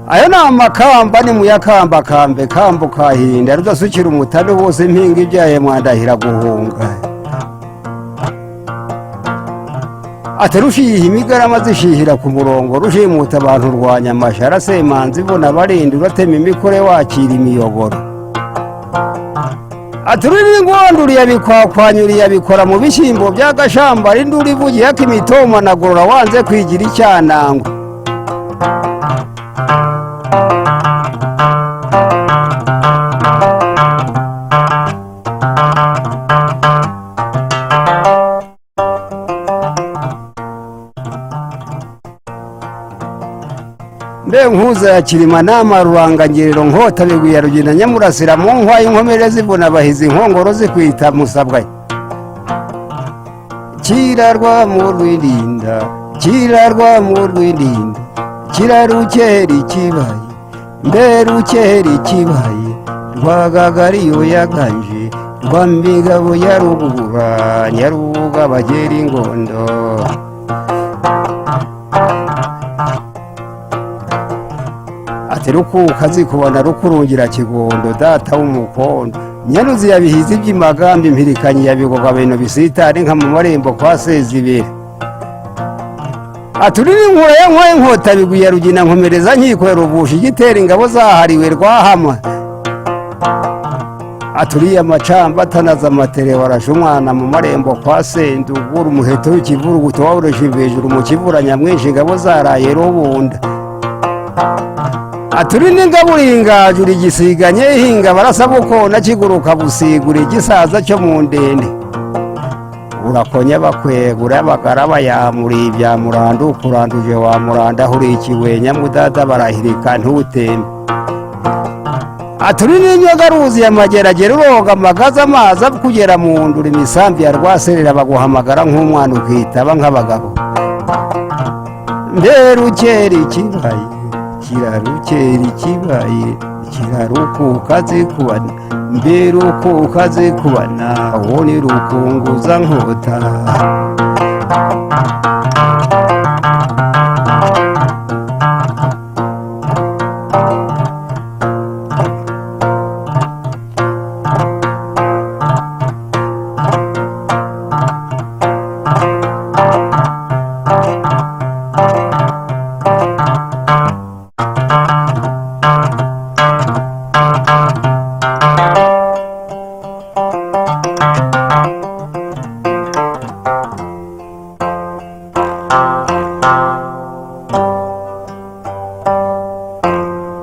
ayo ni amakamba ni muyakamba kambe kambo kahinda rudasukira umutabe wose impinga ibyaye mwandahira guhunga ati rushiha imigarama zishihira ku murongo rushimuta abantu rwanya amashara semanzi ibona barindi uratema imikore wakira imiyoboro ati ruri ngonduri yabikwakwanyuri yabikora mu bishyimbo by'agashamba rinduri ivugiye ko imitoma nagorora wanze kwigira icyanangwa mbe nkuza ya kirima nama rurangangiriro nkota bigwiya rugina nyamurasira mu nkwa y'inkomere zivuna abahizi inkongoro zikwita musabwa kirarwa mu rwirinda kirarukera ikibaye mbe rukera ikibaye rwagagariyo yaganje rwambigabo ya rubura nyarubuga bagera ingondo rukuka zikubona rukurungira kigondo data w'umukondo nyaruzi yabihize iby'amagambo impirikanyi yabigoga bintu bisitane nka mu marembo kwa Sezibera aturiri inkura ya nkwa inkota bigwiya rugina nkomereza nkiko rubusha igitera ingabo zahariwe rwahama aturiye amacamba atanaza amatere warashe umwana mu marembo kwa Sendugura umuheto w'ikivuruguto wawuresha hejuru mu kivura nyamwinshi ingabo zaraye rubunda aturi n'ingaburingaje uri gisiganye hinga barasaba uko nakiguruka busigura igisaza cyo mu ndende urakonya bakwegura abagaraba yamuri ibya muranda ukuranduje wa muranda huri ikiwenya mudada barahirika ntutembe aturi n'inyogaruzi y'amageragere uroga amagaza amazi kugera mu ndura imisambi ya rwaserera baguhamagara nk'umwana ukitaba nk'abagabo mberukera ikibaye kirarukera ikibaye kirarukuka zikubana mberukuka zikubana uwo ni rukunguza nkota